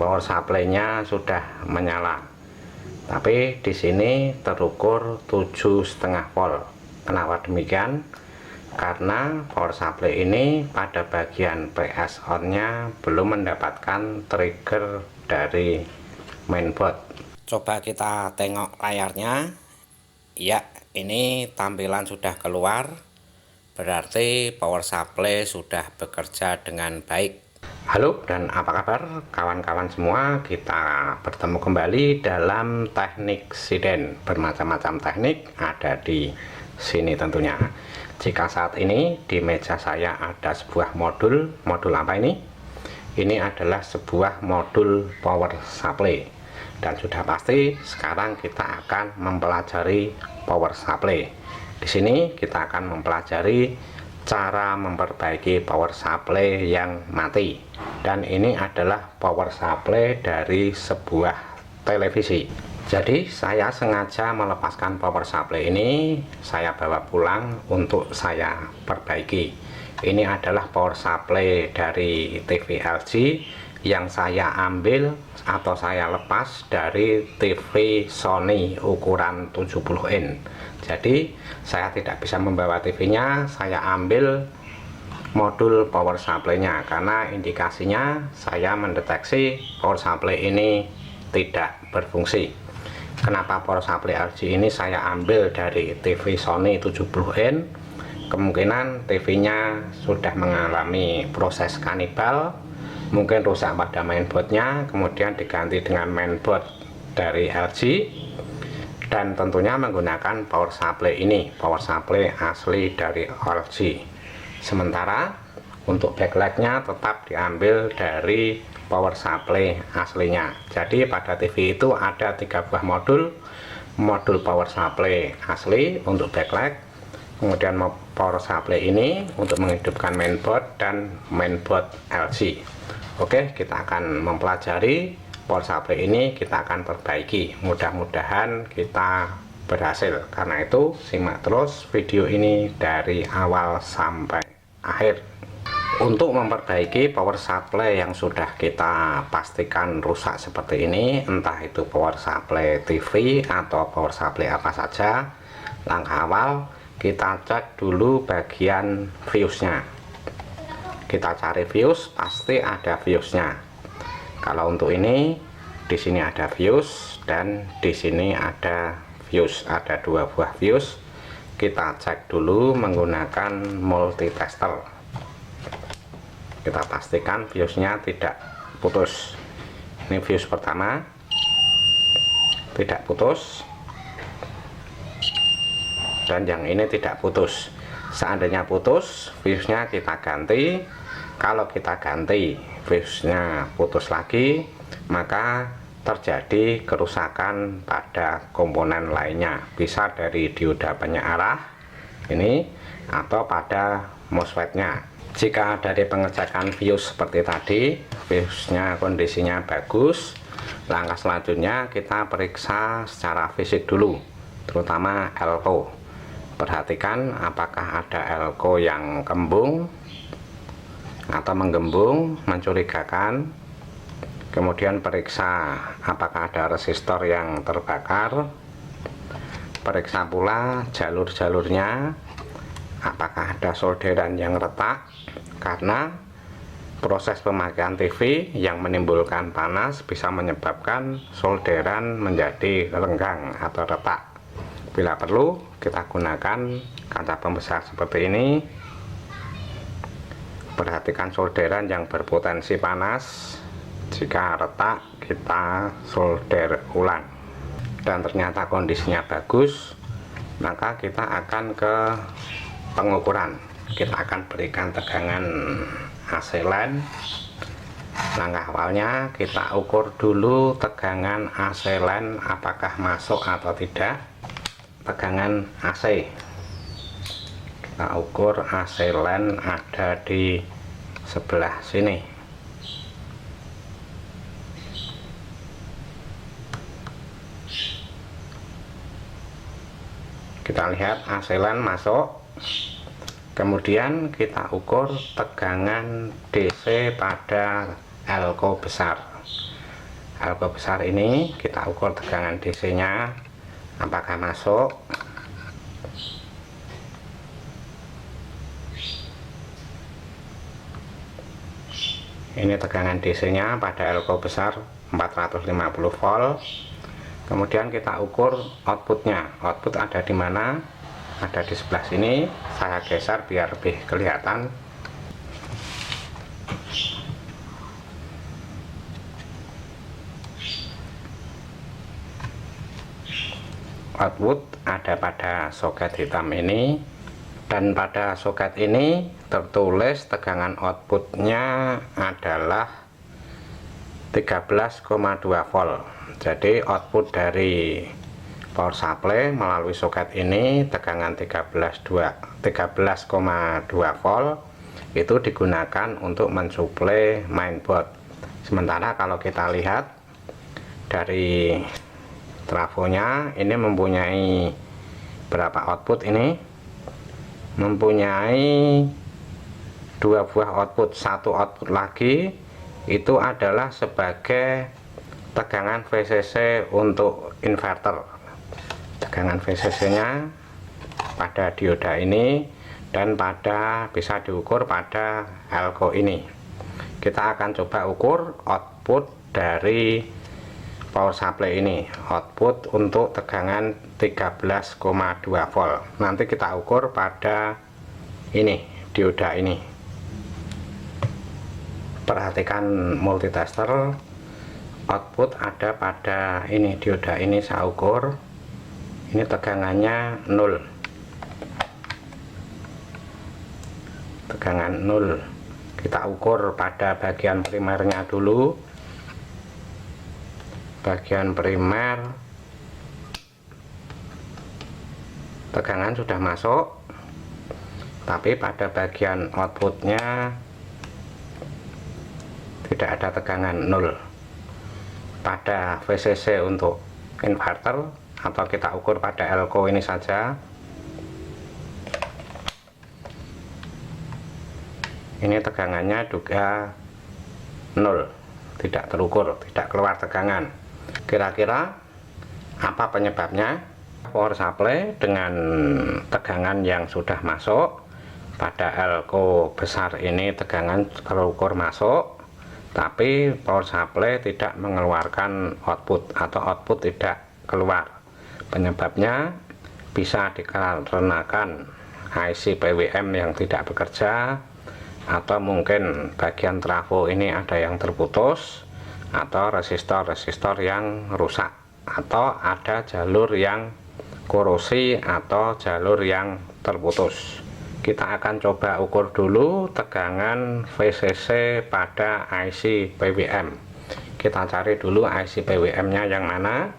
power supply-nya sudah menyala. Tapi di sini terukur 7,5 volt. Kenapa demikian? Karena power supply ini pada bagian PS on-nya belum mendapatkan trigger dari mainboard. Coba kita tengok layarnya. Ya, ini tampilan sudah keluar. Berarti power supply sudah bekerja dengan baik. Halo dan apa kabar kawan-kawan semua. Kita bertemu kembali dalam teknik sinden. Bermacam-macam teknik ada di sini tentunya. Jika saat ini di meja saya ada sebuah modul apa ini? Ini adalah sebuah modul power supply. Dan sudah pasti sekarang kita akan mempelajari power supply. Di sini kita akan mempelajari cara memperbaiki power supply yang mati. Dan ini adalah power supply dari sebuah televisi. Jadi saya sengaja melepaskan power supply ini, saya bawa pulang untuk saya perbaiki. Ini adalah power supply dari TV LG yang saya ambil atau saya lepas dari TV Sony ukuran 70 in. Jadi saya tidak bisa membawa TV-nya, saya ambil modul power supply-nya karena indikasinya saya mendeteksi power supply ini tidak berfungsi. Kenapa power supply LG ini saya ambil dari TV Sony 70 in? Kemungkinan TV-nya sudah mengalami proses kanibal, mungkin rusak pada mainboardnya, kemudian diganti dengan mainboard dari LG, dan tentunya menggunakan power supply ini, power supply asli dari LG. Sementara untuk backlightnya tetap diambil dari power supply aslinya. Jadi pada TV itu ada 3 buah modul power supply asli untuk backlight, kemudian power supply ini untuk menghidupkan mainboard dan mainboard LG. Oke, kita akan mempelajari power supply ini, kita akan perbaiki. Mudah-mudahan kita berhasil. Karena itu simak terus video ini dari awal sampai akhir. Untuk memperbaiki power supply yang sudah kita pastikan rusak seperti ini, entah itu power supply TV atau power supply apa saja, langkah awal kita cek dulu bagian fuse-nya. Kita cari fuse, pasti ada fuse-nya. Kalau untuk ini, di sini ada fuse dan di sini ada fuse, ada 2 buah fuse. Kita cek dulu menggunakan multitester. Kita pastikan fuse-nya tidak putus. Ini fuse pertama, tidak putus, dan yang ini tidak putus. Seandainya putus, fuse-nya kita ganti. Kalau kita ganti, fuse-nya putus lagi, maka terjadi kerusakan pada komponen lainnya. Bisa dari dioda penyarah ini atau pada MOSFET-nya. Jika dari pengecekan fuse seperti tadi, fuse-nya kondisinya bagus, langkah selanjutnya kita periksa secara fisik dulu, terutama elko. Perhatikan apakah ada elko yang kembung atau menggembung, mencurigakan. Kemudian periksa apakah ada resistor yang terbakar. Periksa pula jalur-jalurnya, apakah ada solderan yang retak, karena proses pemakaian TV yang menimbulkan panas bisa menyebabkan solderan menjadi renggang atau retak. Bila perlu, kita gunakan kaca pembesar seperti ini. Perhatikan solderan yang berpotensi panas. Jika retak, kita solder ulang. Dan ternyata kondisinya bagus, maka kita akan ke pengukuran. Kita akan berikan tegangan AC line. Langkah awalnya kita ukur dulu tegangan AC line apakah masuk atau tidak. Tegangan AC, kita ukur AC line ada di sebelah sini. Kita lihat AC line masuk. Kemudian kita ukur tegangan DC pada elko besar. elko besar ini kita ukur tegangan DC nya apakah masuk. Ini tegangan DC nya pada elko besar 450 volt. Kemudian kita ukur outputnya. Output ada di mana? Ada di sebelah sini. Saya geser biar lebih kelihatan. Output ada pada soket hitam ini, dan pada soket ini tertulis tegangan outputnya adalah 13,2 volt. Jadi output dari power supply melalui soket ini tegangan 13,2 volt itu digunakan untuk mensuplai mainboard. Sementara kalau kita lihat dari trafonya ini mempunyai berapa output, ini mempunyai 2 buah output. Satu output lagi itu adalah sebagai tegangan VCC untuk inverter. Tegangan VCC nya pada dioda ini dan bisa diukur pada elko ini. Kita akan coba ukur output dari power supply ini, output untuk tegangan 13,2 volt. Nanti kita ukur pada ini, dioda ini. Perhatikan multitester, output ada pada ini, dioda ini saya ukur. Ini tegangannya 0, tegangan 0. Kita ukur pada bagian primernya dulu. Bagian primer tegangan sudah masuk, tapi pada bagian outputnya tidak ada tegangan 0. Pada VCC untuk inverter, atau kita ukur pada elko ini saja, ini tegangannya juga 0, tidak terukur, tidak keluar tegangan. Kira-kira apa penyebabnya? Power supply dengan tegangan yang sudah masuk pada elko besar ini tegangan terukur masuk, tapi power supply tidak mengeluarkan output atau output tidak keluar. Penyebabnya bisa dikarenakan IC PWM yang tidak bekerja, atau mungkin bagian trafo ini ada yang terputus, atau resistor-resistor yang rusak, atau ada jalur yang korosi atau jalur yang terputus. Kita akan coba ukur dulu tegangan VCC pada IC PWM. Kita cari dulu IC PWM nya yang mana.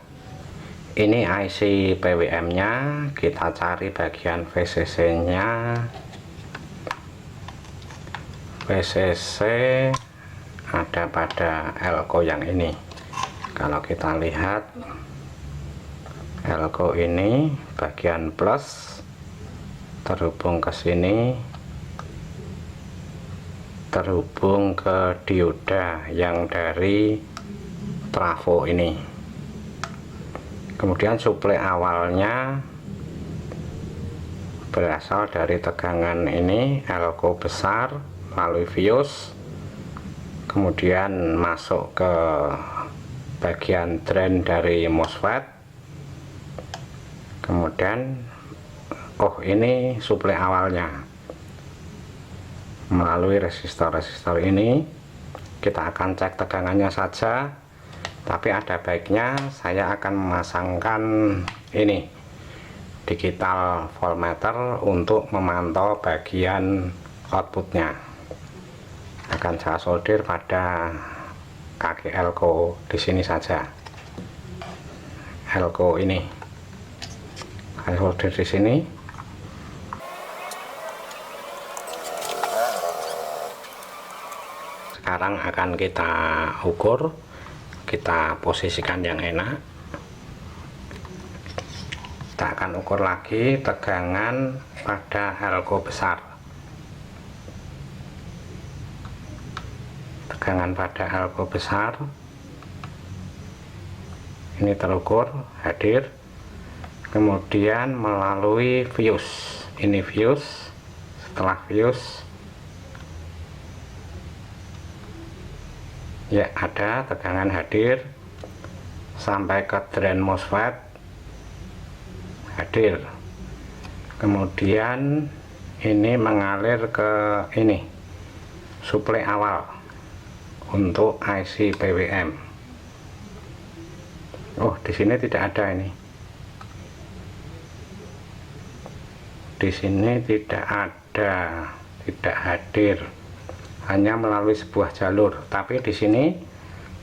Ini IC PWM nya, kita cari bagian VCC nya. VCC ada pada elko yang ini. Kalau kita lihat elko ini bagian plus terhubung ke sini, terhubung ke dioda yang dari trafo ini. Kemudian suplai awalnya berasal dari tegangan ini, elko besar melalui fuse, kemudian masuk ke bagian drain dari MOSFET, kemudian ini suplai awalnya melalui resistor-resistor ini. Kita akan cek tegangannya saja, tapi ada baiknya saya akan memasangkan ini digital voltmeter untuk memantau bagian outputnya. Akan saya solder pada kaki elko di sini saja. Elko ini saya solder di sini. Sekarang akan kita ukur, kita posisikan yang enak. Kita akan ukur lagi tegangan pada elko besar. Tegangan pada elko besar ini terukur hadir, kemudian melalui fuse, ini fuse. Setelah fuse ya ada tegangan hadir sampai ke drain MOSFET hadir, kemudian ini mengalir ke ini suplai awal untuk IC PWM. Oh, di sini tidak ada ini. Di sini tidak ada, tidak hadir, hanya melalui sebuah jalur. Tapi di sini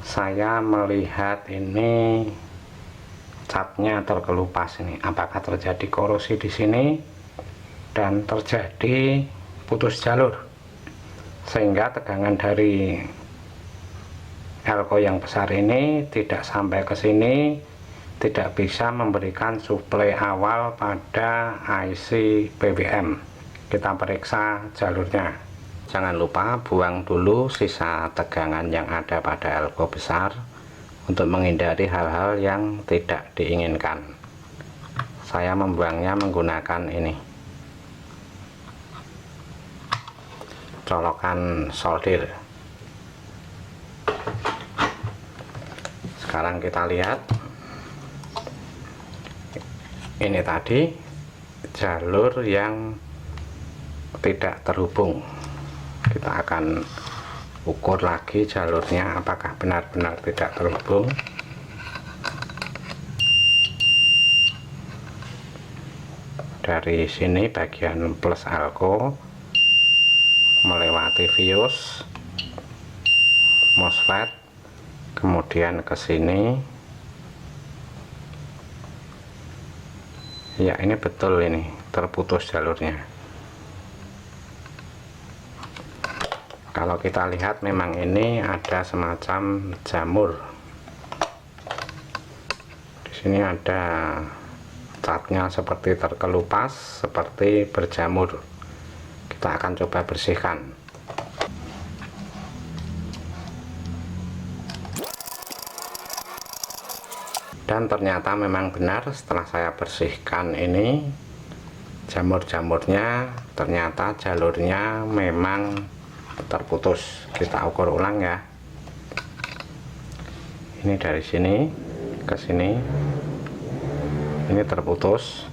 saya melihat ini catnya terkelupas ini. Apakah terjadi korosi di sini dan terjadi putus jalur sehingga tegangan dari elko yang besar ini tidak sampai ke sini, tidak bisa memberikan suplai awal pada IC PWM. Kita periksa jalurnya. Jangan lupa buang dulu sisa tegangan yang ada pada elko besar untuk menghindari hal-hal yang tidak diinginkan. Saya membuangnya menggunakan ini, colokan solder. Sekarang kita lihat, ini tadi jalur yang tidak terhubung. Kita akan ukur lagi jalurnya apakah benar-benar tidak terhubung. Dari sini bagian plus elko melewati fuse MOSFET, kemudian ke sini. Ya, ini betul, ini terputus jalurnya. Kalau kita lihat memang ini ada semacam jamur. Di sini ada catnya seperti terkelupas, seperti berjamur. Kita akan coba bersihkan. Dan ternyata memang benar, setelah saya bersihkan ini jamur-jamurnya, ternyata jalurnya memang terputus. Kita ukur ulang ya. Ini dari sini ke sini, ini terputus.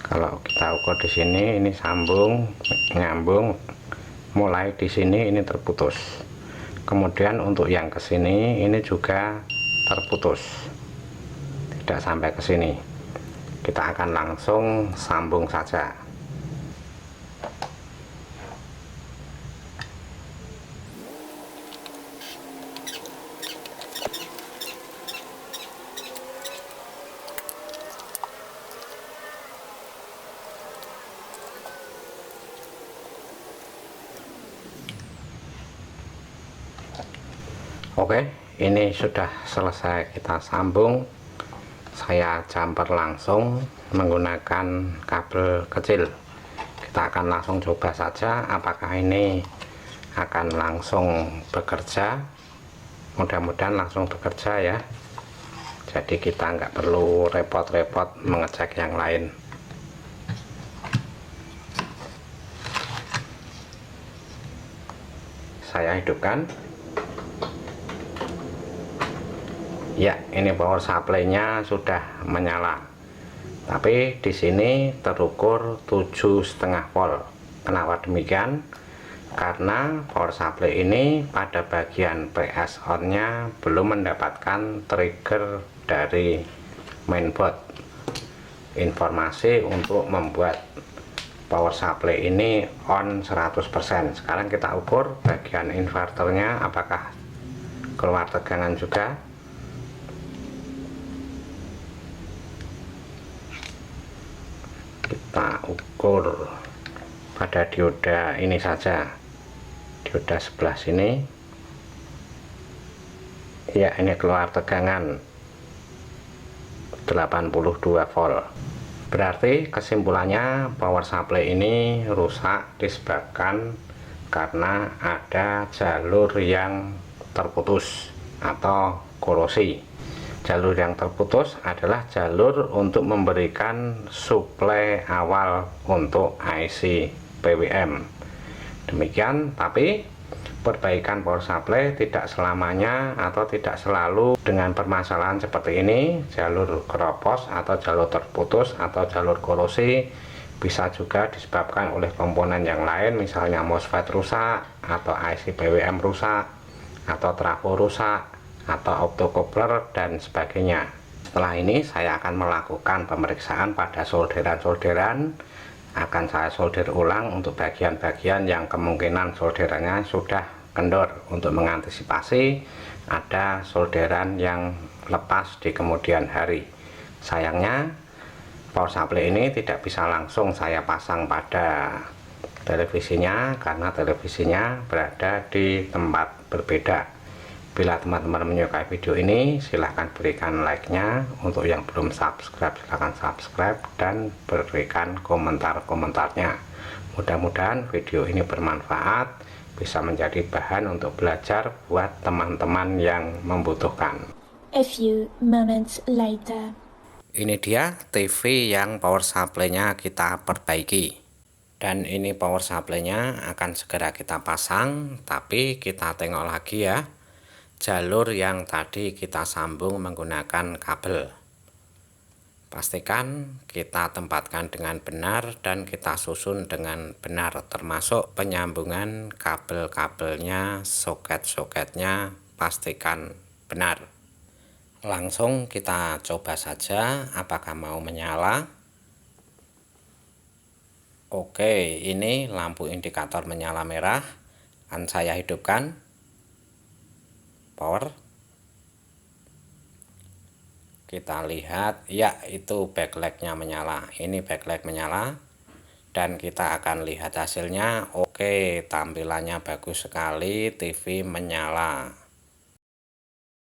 Kalau kita ukur di sini, ini sambung, nyambung, mulai di sini ini terputus. Kemudian untuk yang ke sini ini juga terputus, tidak sampai ke sini. Kita akan langsung sambung saja. Oke, ini sudah selesai kita sambung. Saya jumper langsung menggunakan kabel kecil. Kita akan langsung coba saja apakah ini akan langsung bekerja. Mudah-mudahan langsung bekerja ya. Jadi kita nggak perlu repot-repot mengecek yang lain. Saya hidupkan. Ya, ini power supply-nya sudah menyala. Tapi di sini terukur 7,5 volt. Kenapa demikian? Karena power supply ini pada bagian PS on-nya belum mendapatkan trigger dari mainboard. Informasi untuk membuat power supply ini on 100%. Sekarang kita ukur bagian inverternya apakah keluar tegangan juga. Kita ukur pada dioda ini saja, dioda sebelah sini. Ya, ini keluar tegangan 82 volt. Berarti kesimpulannya power supply ini rusak disebabkan karena ada jalur yang terputus atau korosi. Jalur yang terputus adalah jalur untuk memberikan suplai awal untuk IC PWM. Demikian, tapi perbaikan power supply tidak selamanya atau tidak selalu dengan permasalahan seperti ini, jalur keropos atau jalur terputus atau jalur korosi. Bisa juga disebabkan oleh komponen yang lain, misalnya MOSFET rusak atau IC PWM rusak atau trafo rusak atau optocoupler dan sebagainya. Setelah ini saya akan melakukan pemeriksaan pada solderan-solderan. Akan saya solder ulang untuk bagian-bagian yang kemungkinan solderannya sudah kendor, untuk mengantisipasi ada solderan yang lepas di kemudian hari. Sayangnya power supply ini tidak bisa langsung saya pasang pada televisinya karena televisinya berada di tempat berbeda. Bila teman-teman menyukai video ini, silahkan berikan like-nya. Untuk yang belum subscribe, silahkan subscribe dan berikan komentar-komentarnya. Mudah-mudahan video ini bermanfaat, bisa menjadi bahan untuk belajar buat teman-teman yang membutuhkan. A few moments later. Ini dia TV yang power supply-nya kita perbaiki. Dan ini power supply-nya akan segera kita pasang, tapi kita tengok lagi ya. Jalur yang tadi kita sambung menggunakan kabel, pastikan kita tempatkan dengan benar dan kita susun dengan benar, termasuk penyambungan kabel-kabelnya, soket-soketnya pastikan benar. Langsung kita coba saja apakah mau menyala. Oke, ini lampu indikator menyala merah. Akan saya hidupkan power. Kita lihat ya, itu backlightnya menyala. Ini backlight menyala dan kita akan lihat hasilnya. Oke, tampilannya bagus sekali, TV menyala.